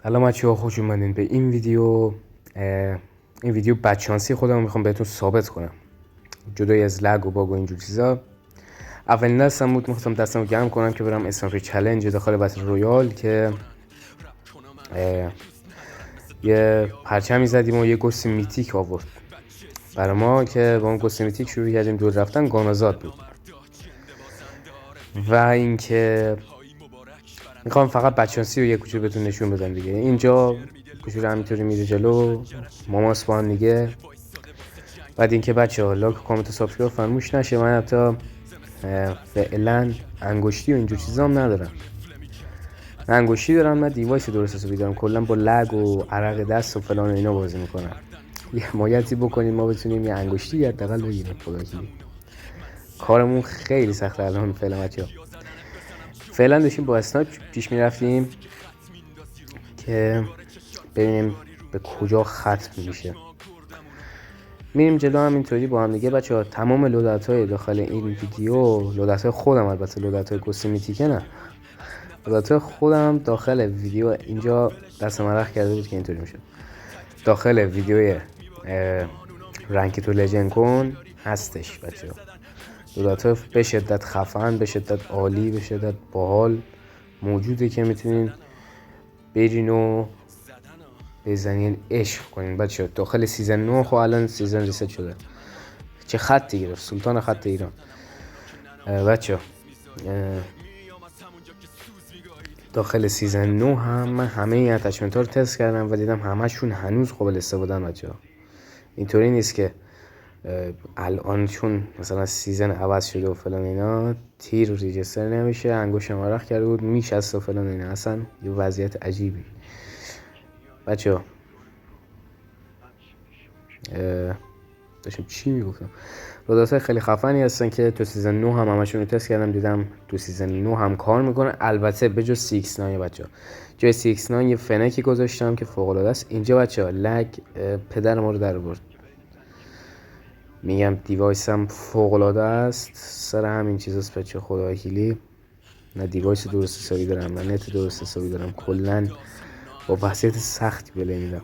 سلام بچه‌ها، خوش اومدین به این ویدیو. این ویدیو بدشانسی خودم میخوام بهتون ثابت کنم، جدای از لگ و باگ و اینجور چیزا. اولین دستم بود، میخواستم دستمو گرم کنم که برم اسنایپر چالش داخل بتل رویال که یه پرچمی زدیم و یه گوست میتیک آورد برای ما که با اون گوست میتیک شروع کردیم دور رفتن. گانازاد بود و اینکه میخوام فقط بدشانسی رو یه کوچولو بهتون نشون بدم دیگه. اینجا کوچولو همینطوری میره جلو، ماماس با هم دیگه. بعد اینکه بچه‌ها لایک و کامنت و سابسکرایب فراموش نشه. من حتی فعلا انگشتی و اینجور چیزا هم ندارم، نه انگشتی دارم نه دیوایس درست حسابی دارم، کلا با لگ و عرق دست و فلان و اینا بازی میکنم. یه حمایتی بکنیم ما بتونیم یه انگشتی حداقل بگیریم. خدا وکیلی کارمون خیلی سخته الان فعلا بچه‌ها. فعلا داشتیم با اسنایپ پیش میرفتیم که ببینیم به کجا ختم میشه. میریم جلو همینطوری با هم دیگه بچه‌ها. تمام لودت‌های داخل این ویدیو، لودت‌های خودم، البته لودت‌های گوست میتیکه نه، لودت‌های خودم داخل ویدیو اینجا دست مرخ کرده بود که اینطوری میشه. داخل ویدیوی رنک تو لژند کن هستش بچه‌ها. لودت‌های به شدت خفن، به شدت عالی، به شدت باحال موجوده که میتونین برین و بزنین عشق کنین بچه‌ها. داخل سیزن 9 خب الان سیزن ریست شده. چه خطی گرفت، سلطان خط ایران بچه. داخل سیزن 9 هم من همه این اتچمنت ها رو تست کردم و دیدم همشون هنوز قابل استفادهن بچه ها. اینطوری نیست که الان چون مثلا سیزن عوض شده و فلان اینا تیر ریجستر نمیشه، انگشتم عرق کرده بود میشست و فلان اینا. اصلا یه وضعیت عجیبی بچه ها. داشتم چی میگفتم؟ رودات‌های خیلی خفنی هستن که تو سیزن 9 هم همشون رو تست کردم، دیدم تو سیزن 9 هم کار میکنه. البته به جز CX9 بچه‌ها، جای CX9 یه فنکی گذاشتم که فوق العاده است. اینجا بچه‌ها لگ پدر ما رو در آورد. میگم دیوایسم فوق العاده است، سر همین چیزاست بچه‌ها. خدا وکیلی نه دیوایس درست حسابی دارم نه نت درست حسابی دارم، کلا با وضعیت سختی بله میدم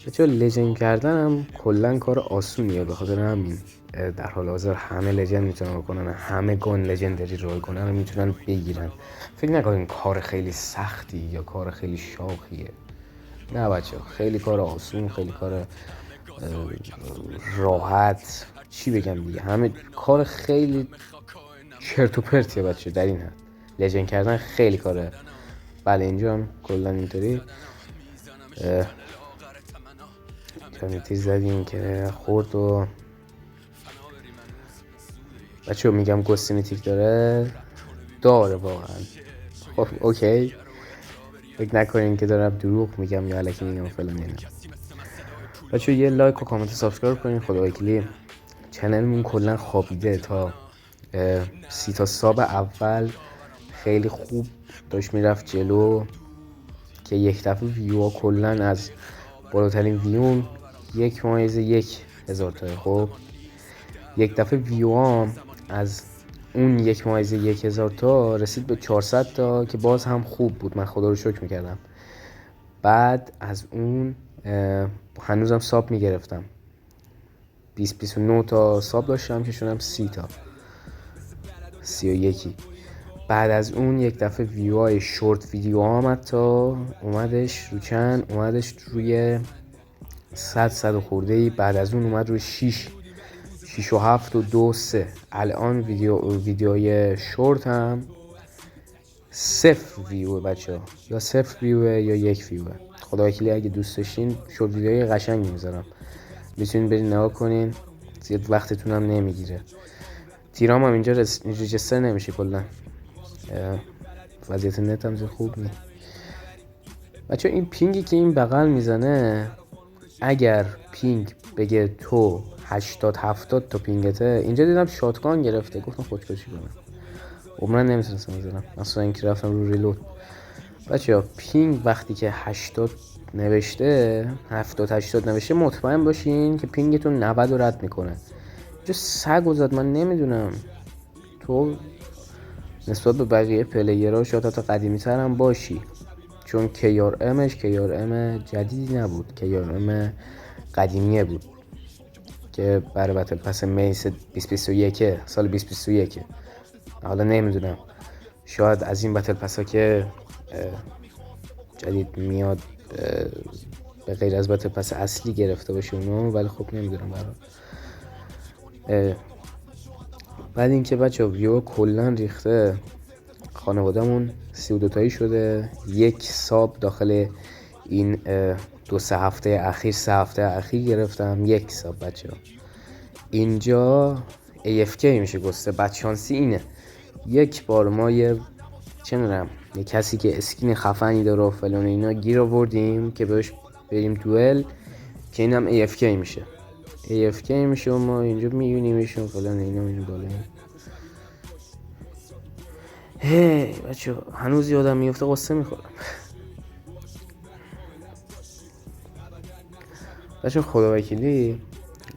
بچه‌ها. لژند کردنم کلا کار آسونیه، به خاطر همین در حال حاضر همه لژند میتونن بکنن، همه گان لژندری رول کنن رو میتونن بگیرن. فکر نکنین کار خیلی سختی یا کار خیلی شاقیه، نه بچه‌ها، خیلی کار آسون، خیلی کار راحت. چی بگم دیگه، همه کار خیلی چرت و پرتیه بچه. در این حد لژند کردن خیلی کاره. بله اینجا هم کلا اینطوری تیر زدیم که خورد و بچه میگم گوست میتیک داره واقعا. خب اوکی، فکر نکنین که دارم دروغ میگم یا الکی میگم فلان اینا. بچه یه لایک و کامنت و سابسکرایب کنین. خدا وکیلی چنلمون کلا خوابیده. تا 30 تا ساب اول خیلی خوب داشت میرفت جلو که یک دفعه ویو ها کلا از بالاترین ویون 1/1000 تا. خب یک دفعه ویو هم از اون 1/1000 تا رسید به 400 تا که باز هم خوب بود، من خدا رو شکر میکردم. بعد از اون هنوزم ساب میگرفتم، 20-29 تا ساب داشتم که شدم 30 تا 31. بعد از اون یک دفعه ویوهای شورت ویدیو آمد تا اومدش رو چند، اومدش روی 100 و خورده‌ای. بعد از اون اومد روی 6 و 7 و 2 3. الان ویدیوهای شورت هم 0 ویوه بچه ها، یا 0 ویوه یا 1 ویوه. خدا وکیلی اگه دوست داشتین شورت ویدیوهای قشنگی میذارم، میتونین برین نگاه کنین، زیاد وقتتون هم نمیگیره. تیرام هم اینجا رجستر نمیشه، کلا وضعیت نت هم زیاد خوب نیست بچه. این پینگی که این بغل میزنه، اگر پینگ بگه تو 80-70 تا پینگته، اینجا دیدم شاتگان گرفته، گفتم خودکشی کنم. عمرن نمیتونستم بزنم اصلا، اینکه رفتم رو ریلود. بچه ها پینگ وقتی که 80 نوشته، 70-80 نوشته، مطمئن باشین که پینگتون 90 رو رد میکنه. اینجا سگ و زد، من نمیدونم تو نسبت به بقیه پلیرها شاید حتی قدیمی تر هم باشی، چون KRM جدیدی نبود، KRM قدیمیه بود که برای بتل پس میس 2021 سال 2021. حالا نمیدونم شاید از این بتل پس ها که جدید میاد به غیر از بتل پس اصلی گرفته باشه اونو، ولی خب نمیدونم برای بعد اینکه بچه ویو کلن ریخته، خانوادمون 32 تایی شده. یک ساب داخل این 2-3 هفته اخیر گرفتم. یک ساب بچه ها. اینجا AFK میشه گسته. بدشانسی اینه یک بار ما یه کسی که اسکین خفنی داره و فلان اینا گیر آوردیم که بهش بریم دوئل، که اینم AFK میشه و ما اینجا میبینیمش و فلان اینا. اینو بالا هی بچه هنوز یادم میفته قصه میخورم. بچه خدا وکیلی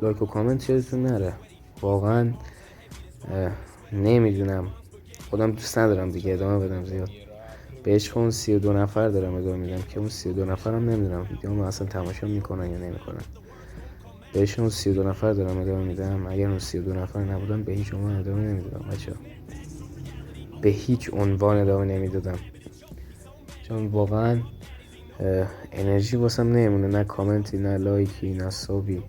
لایک و کامنت یادتون نره. واقعا نمیدونم، خودم دوست ندارم دیگه ادامه بدم زیاد. بهش اون 32 نفر دارم ادامه میدم که اون 32 نفرم نمیدونم ویدیومو اصلا تماشا میکنن یا نمیکنن. بهش اون 32 نفر دارم ادامه میدم. اگر اون 32 نفر نبودن به هیچ عنوان ادامه نمیدادم بچه‌ها، به هیچ عنوان ادامه نمیدادم، چون واقعا انرژی واسم نمیمونه، نه کامنتی نه لایکی نه سابی.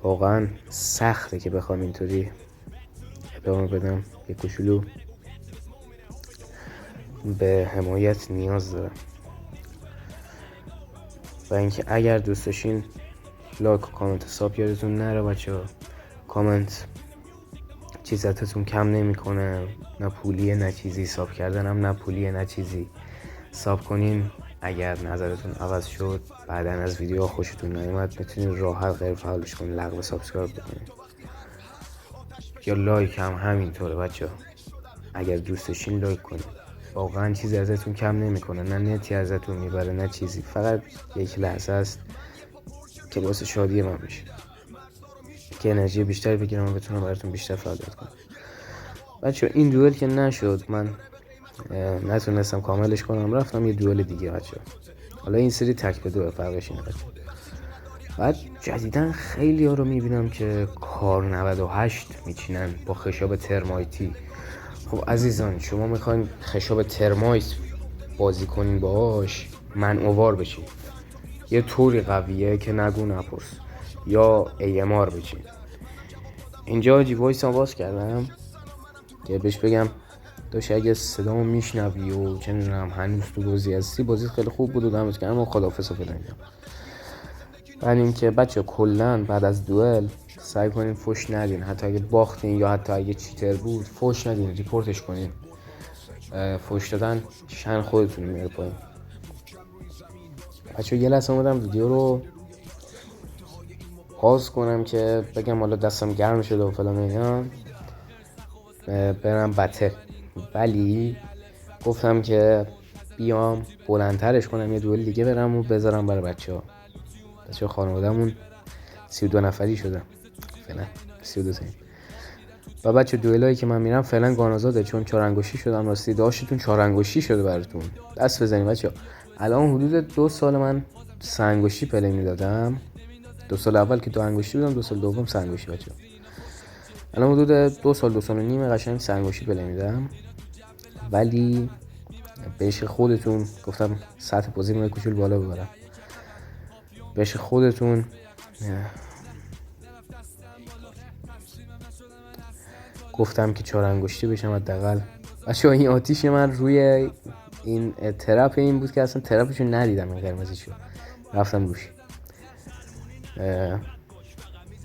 واقعا سخته که بخوام اینطوری ادامه بدم. یک کوچولو به حمایت نیاز دارم. و اینکه اگر دوست داشتین لایک و کامنت و ساب یادتون نره بچه‌ها. کامنت چیزاتتون کم نمیکنه، نه پولیه نه چیزی. ساب کردنم نه پولیه نه چیزی. ساب کنین. اگر نظرتون عوض شد بعداً از ویدیو خوشتون نیومد میتونین راحت غیر فعالش کنین، لغو سابسکرایب بکنین. یا لایک هم همینطوره بچه‌ها، اگر دوست داشتین لایک کنین. واقعا چیزی ازتون کم نمیکنه، نه نتی ازتون میبره نه چیزی. فقط یک لحظه است که واسه شادی من میشه، که انرژی بیشتری بگیرم و بتونم براتون بیشتر فعالیت کنم. بچه این دوئل که نشد، من نتونستم کاملش کنم، رفتم یه دوئل دیگه بچه. حالا این سری تک به دو فرقش اینه بچه. بعد جدیدن خیلی ها رو میبینم که کار 98 میچینن با خشاب ترمایتی. خب عزیزان شما میخواین خشاب ترمایت بازی کنین باهاش، منعوار بشین. یه طوری قویه که نگو نپرس. یا AMR بچین. اینجا وایس باز کردم که بهش بگم داشت اگه صدامو میشنوی و چه میدونم هنوز تو بازی هستی، بازی خیلی خوب بود و دمت گرم و خداحافظ و فلان. بعد اینکه بچه کلا بعد از دوئل سعی کنین فوش ندین، حتی اگه باختین یا حتی اگه چیتر بود فوش ندین، ریپورتش کنین. فوش دادن شأن خودتون میاره پایین. بچه یه لحظه اومدم ویدیو رو پاز کنم که بگم حالا دستم گرم شده و فلان اینا برم بتل، ولی گفتم که بیام بلندترش کنم، یه دوئل دیگه برم و بذارم برای بچه‌ها. خانواده‌مون 32 نفری شدن فعلا، 32 تایی. و بچه دوئلایی که من میرم فعلا گانازاده، چون 4 انگشتی شدم. راستی داشتون 4 انگشتی شده براتون، دست بزنید بچه‌ها. الان حدود 2 سال من 3 انگشتی پلی میدادم. 2 سال اول که 2 انگشتی بودم، 2 سال دوم 3 انگشتی بچه‌ها. الان حدود 2 سال 2 سال و نیم قشنگ 3 انگشتی پلی میدم. ولی بهش خودتون گفتم سطح بازی رو کوچول بالا ببرم. بهش خودتون گفتم که 4 انگشتی بشم حداقل. بچه‌ها این آتیش من روی این ترپ این بود که اصلا ترپشو ندیدم، این قرمزیشو رفتم روش.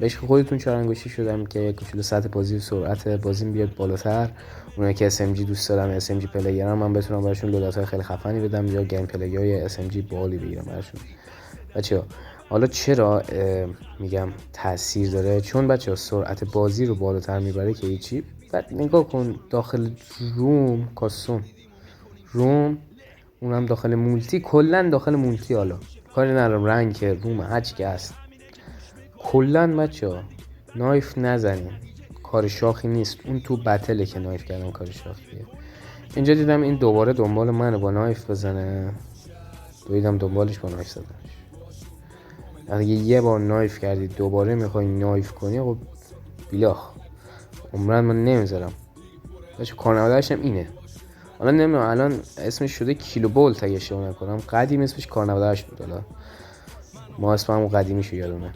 بهش خودتون 4 انگشتی شدم که کوچولو سطح بازی و سرعت بازیم بیاد بالاتر. اونایی که SMG دوست دارم، SMG پلیرام، من بتونم براشون لودات‌های خیلی خفنی بدم یا گیم پلی‌های SMG بالی بگیرم براشون. بچه‌ها حالا چرا میگم تاثیر داره؟ چون بچه‌ها سرعت بازی رو بالاتر میبره که هیچی. بعد نگاه کن داخل روم کاستوم روم، اونم داخل مولتی، کلا داخل مولتی، حالا کاری ندارم رنگ روم هرچی که هست، کلا بچه‌ها نایف نزنین، کار شاخی نیست. اون تو بتله که نایف کردن کار شاخیه. اینجا دیدم این دوباره دنبال منو با نایف بزنه، دویدم دنبالش با نایف زدمش. اگه یه بار نایف کردی دوباره میخوای نایف کنی، خب بیلاخ عمرن من نمیذارم. بچه کارنواده‌اش هم اینه. حالا نمیدونم الان اسمش شده کیلو بولت اگه اشتباه نکنم، قدیم اسمش کارنواده‌اش بود. حالا ما اسم همون قدیمیشو یادمه.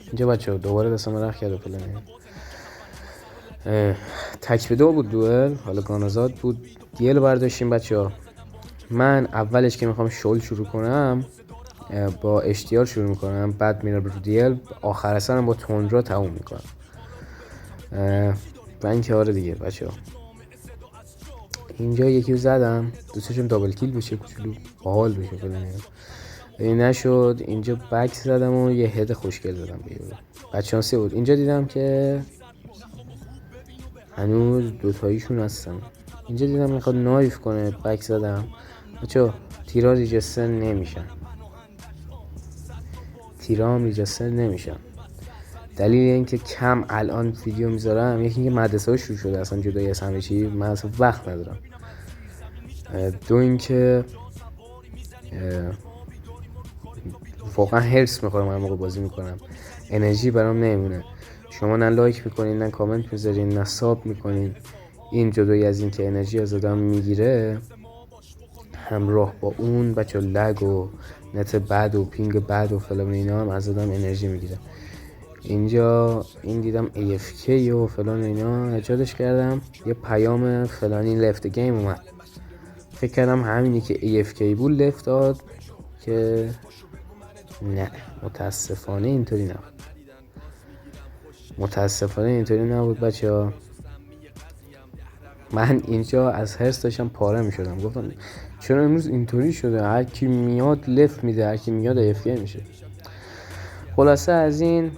اینجا بچه دوباره دستم رخ کرد و پلنه تک به دو بود دوئل. حالا گانازاد بود، دیل برداشتیم بچه ها. من اولش که میخوام شل شروع کنم با اشتیار شروع میکنم، بعد میرم رو دیل، آخر اصلا با تندرا تموم میکنم. و اینکه آره دیگه بچه ها اینجا یکی رو زدم، دوستشون دابل کیل بشه، کوچولو باحال بشه پلنه. این نشد، اینجا بک زدم و یه هد خوشگل زدم به یورو. بچانسی بود. اینجا دیدم که هنوز دوتاییشون هستن. اینجا دیدم میخواد نایف کنه، بک زدم. بچه تیرا ریجستر نمیشن، تیرا هم ریجستر نمیشن. دلیل اینکه کم الان ویدیو میذارم یکی اینکه مدرسه ها شروع شده اصلا جدایی از همه چی، من اصلا وقت ندارم. دو اینکه واقعا هرس میخورم هر موقع بازی میکنم، انرژی برام نمیمونه. شما نه لایک میکنین، نه کامنت میذارین، نه ساب میکنین. این جدایی از این که انرژی از آدم میگیره، همراه با اون بچه لگ و نت بد و پینگ بد و فلان اینا هم از آدم انرژی میگیره. اینجا این دیدم AFK و فلان اینا، ایجادش کردم، یه پیام فلانی لفت گیم اومد. فکر کردم همینی که AFK بود لفت داد، که نه متاسفانه اینطوری نبود. بچه ها. من اینجا از هرس داشتم پاره می شدم، گفتم چرا امروز اینطوری شده، هر کی میاد لفت میده، هر کی میاد AFK میشه. خلاصه از این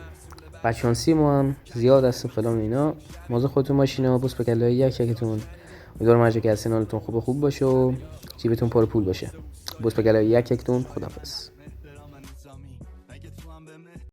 بچانسی ما هم زیاد است فلان اینا. موضوع خودتون ماشینا بوس به کلای یکتون. امیدوارم هر جا که هستین حالتون خوب باشه و جیبتون پر پول باشه. بوس به کلای یکتون. خداحافظ.